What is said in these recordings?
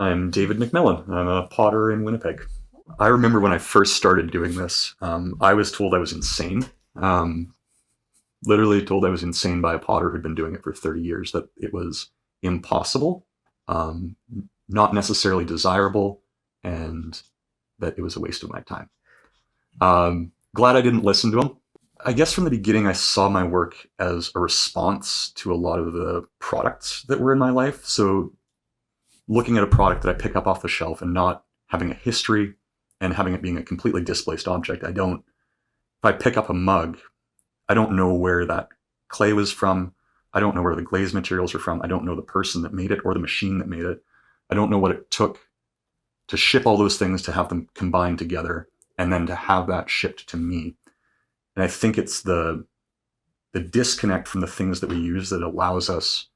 I'm David McMillan. I'm a potter in Winnipeg. I remember when I first started doing this, I was told I was insane. Um, Literally told I was insane by a potter who'd been doing it for 30 years, that it was impossible, um, not necessarily desirable, and that it was a waste of my time. Glad I didn't listen to him. I guess from the beginning, I saw my work as a response to a lot of the products that were in my life. So looking at a product that I pick up off the shelf and not having a history and having it being a completely displaced object, if I pick up a mug, I don't know where that clay was from. I don't know where the glaze materials are from. I don't know the person that made it or the machine that made it. I don't know what it took to ship all those things, to have them combined together, and then to have that shipped to me. And I think it's the disconnect from the things that we use that allows us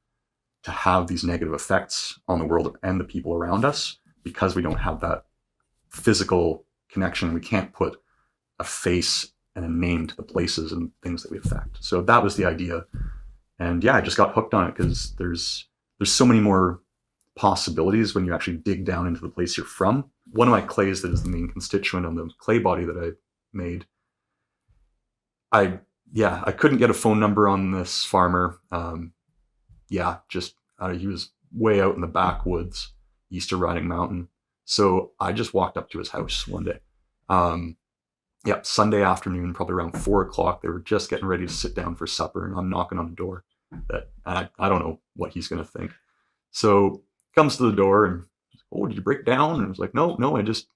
to have these negative effects on the world and the people around us, because we don't have that physical connection. We can't put a face and a name to the places and things that we affect. So that was the idea. And yeah, I just got hooked on it because there's so many more possibilities when you actually dig down into the place you're from. One of my clays that is the main constituent on the clay body that I made, I couldn't get a phone number on this farmer. He was way out in the backwoods east of Riding Mountain. So I just walked up to his house one day. Sunday afternoon, probably around 4 o'clock. They were just getting ready to sit down for supper, and I'm knocking on the door. I don't know what he's going to think. So comes to the door and, oh, did you break down? And I was like, no, I just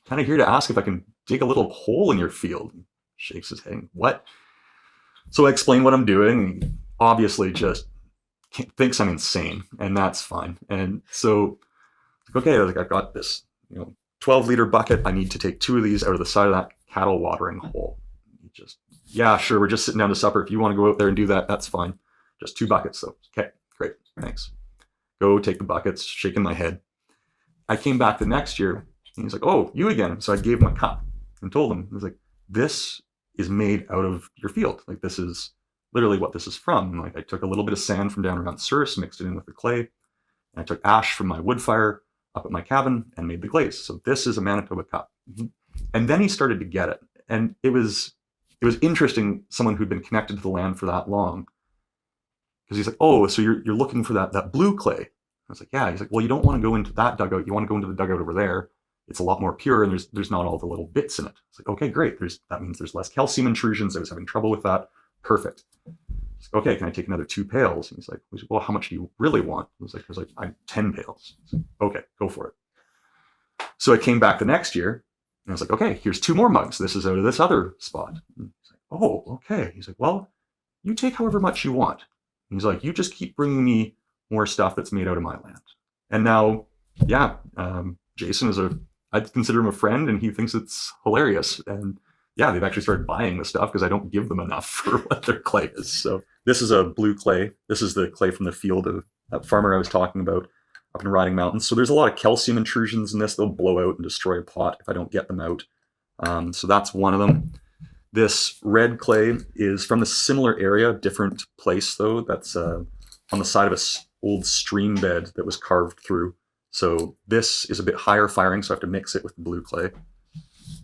kind of here to ask if I can dig a little hole in your field. And shakes his head. What? So I explain what I'm doing. And he obviously just thinks I'm insane, and that's fine. And so, okay, I've got this, 12-liter bucket. I need to take 2 of these out of the side of that cattle watering hole. Yeah, sure. We're just sitting down to supper. If you want to go out there and do that, that's fine. Just 2 buckets though. Okay, great. Thanks. Go take the buckets, shaking my head. I came back the next year and he's like, oh, you again. So I gave him a cup and told him, I was like, this is made out of your field. Like, this is literally what this is from. Like, I took a little bit of sand from down around Souris, mixed it in with the clay. And I took ash from my wood fire up at my cabin and made the glaze. So this is a Manitoba cup. And then he started to get it. And it was interesting, someone who'd been connected to the land for that long. Because he's like, oh, so you're looking for that blue clay. I was like, yeah. He's like, well, you don't want to go into that dugout. You want to go into the dugout over there. It's a lot more pure, and there's not all the little bits in it. It's like, okay, great. That means there's less calcium intrusions. I was having trouble with that. Perfect. Like, okay, can I take another 2 pails? And he's like, well, how much do you really want? I was like, I'm 10 pails. Like, okay, go for it. So I came back the next year, and I was like, okay, here's 2 more mugs. This is out of this other spot. And he's like, oh, okay. He's like, well, you take however much you want. And he's like, you just keep bringing me more stuff that's made out of my land. And now, Jason I'd consider him a friend, and he thinks it's hilarious. And yeah, they've actually started buying the stuff because I don't give them enough for what their clay is. So this is a blue clay. This is the clay from the field of that farmer I was talking about up in Riding Mountains. So there's a lot of calcium intrusions in this. They'll blow out and destroy a pot if I don't get them out. So that's one of them. This red clay is from a similar area, different place though. That's on the side of an old stream bed that was carved through. So this is a bit higher firing, so I have to mix it with the blue clay.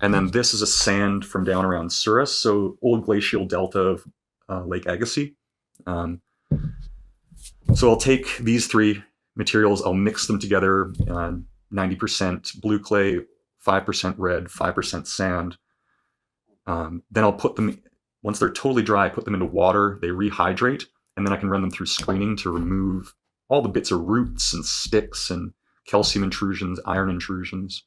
And then this is a sand from down around Souris, so old glacial delta of Lake Agassiz. So I'll take these 3 materials, I'll mix them together, 90% blue clay, 5% red, 5% sand. Then I'll put them, once they're totally dry, I put them into water, they rehydrate, and then I can run them through screening to remove all the bits of roots and sticks and calcium intrusions, iron intrusions.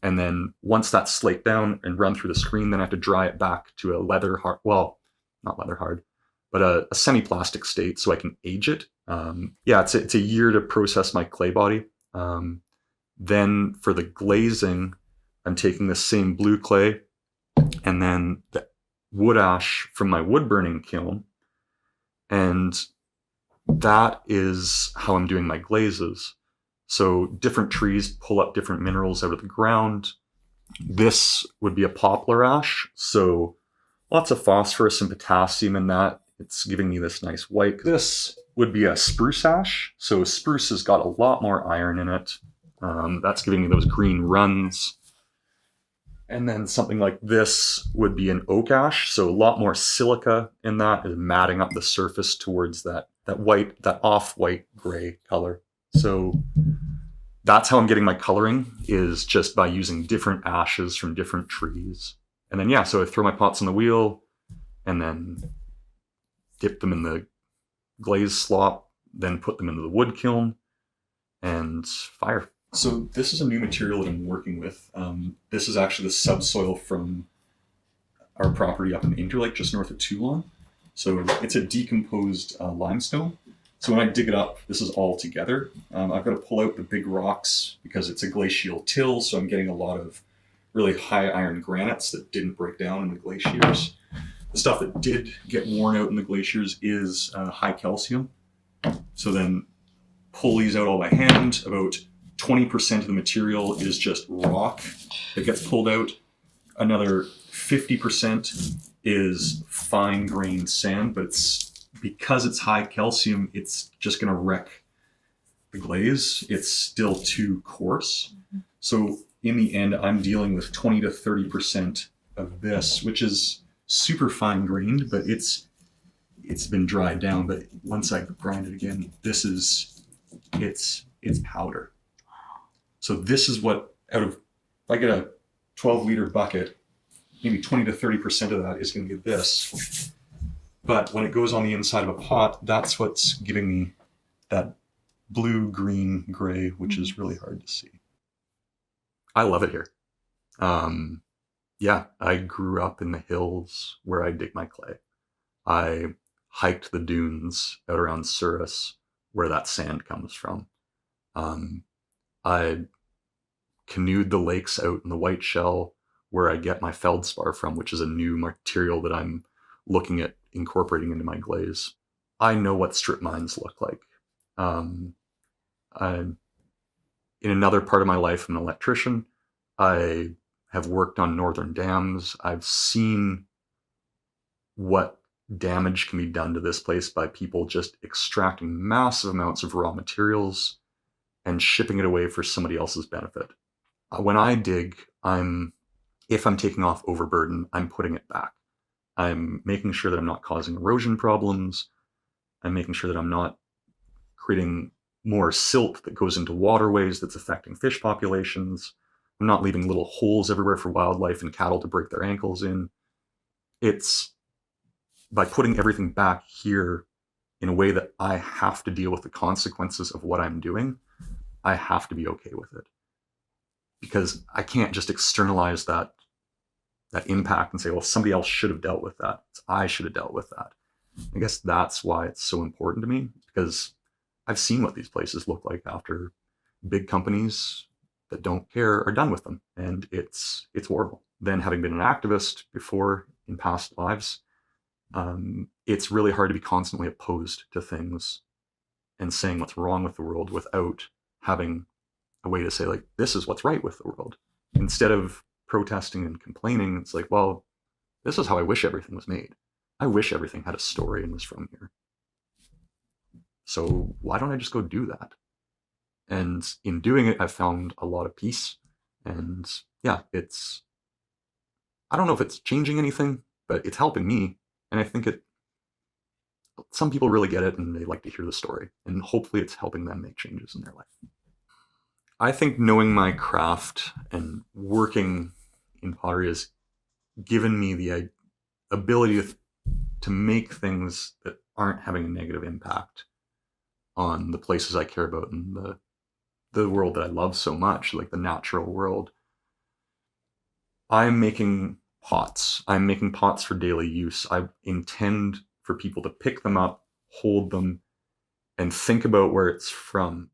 And then once that's slaked down and run through the screen, then I have to dry it back to a not leather hard, but a semi-plastic state so I can age it. It's a year to process my clay body. Then for the glazing, I'm taking the same blue clay and then the wood ash from my wood burning kiln. And that is how I'm doing my glazes. So different trees pull up different minerals out of the ground. This would be a poplar ash. So lots of phosphorus and potassium in that. It's giving me this nice white. This would be a spruce ash. So spruce has got a lot more iron in it. That's giving me those green runs. And then something like this would be an oak ash, so a lot more silica in that, is matting up the surface towards that white, that off-white gray color. So that's how I'm getting my coloring, is just by using different ashes from different trees. And then, yeah, so I throw my pots on the wheel and then dip them in the glaze slop, then put them into the wood kiln and fire. So this is a new material that I'm working with. This is actually the subsoil from our property up in Interlake, just north of Toulon. So it's a decomposed limestone. So when I dig it up, this is all together. I've got to pull out the big rocks because it's a glacial till, so I'm getting a lot of really high iron granites that didn't break down in the glaciers. The stuff that did get worn out in the glaciers is high calcium. So then pull these out all by hand. About 20% of the material is just rock that gets pulled out. Another 50% is fine grained sand, but because it's high calcium, it's just going to wreck the glaze. It's still too coarse. So in the end, I'm dealing with 20 to 30% of this, which is super fine grained, but it's been dried down. But once I grind it again, it's powder. So this is what, if I get a 12-liter bucket, maybe 20 to 30% of that is going to be this. But when it goes on the inside of a pot, that's what's giving me that blue, green, gray, which is really hard to see. I love it here. Yeah, I grew up in the hills where I dig my clay. I hiked the dunes out around Souris where that sand comes from. I canoed the lakes out in the White Shell where I get my feldspar from, which is a new material that I'm looking at incorporating into my glaze. I know what strip mines look like. In another part of my life, I'm an electrician. I have worked on northern dams. I've seen what damage can be done to this place by people just extracting massive amounts of raw materials and shipping it away for somebody else's benefit. When I dig, if I'm taking off overburden, I'm putting it back. I'm making sure that I'm not causing erosion problems. I'm making sure that I'm not creating more silt that goes into waterways that's affecting fish populations. I'm not leaving little holes everywhere for wildlife and cattle to break their ankles in. It's by putting everything back here in a way that I have to deal with the consequences of what I'm doing. I have to be okay with it. Because I can't just externalize that impact and say, well, somebody else should have dealt with that. I should have dealt with that. I guess that's why it's so important to me, because I've seen what these places look like after big companies that don't care are done with them. And it's horrible. Then, having been an activist before in past lives, it's really hard to be constantly opposed to things and saying what's wrong with the world without having a way to say, like, this is what's right with the world. Instead of protesting and complaining, it's like, well, this is how I wish everything was made. I wish everything had a story and was from here. So why don't I just go do that? And in doing it, I've found a lot of peace. And yeah, I don't know if it's changing anything, but it's helping me. And I think some people really get it and they like to hear the story. And hopefully it's helping them make changes in their life. I think knowing my craft and working in pottery has given me the ability to make things that aren't having a negative impact on the places I care about and the world that I love so much, like the natural world. I'm making pots. I'm making pots for daily use. I intend for people to pick them up, hold them, and think about where it's from.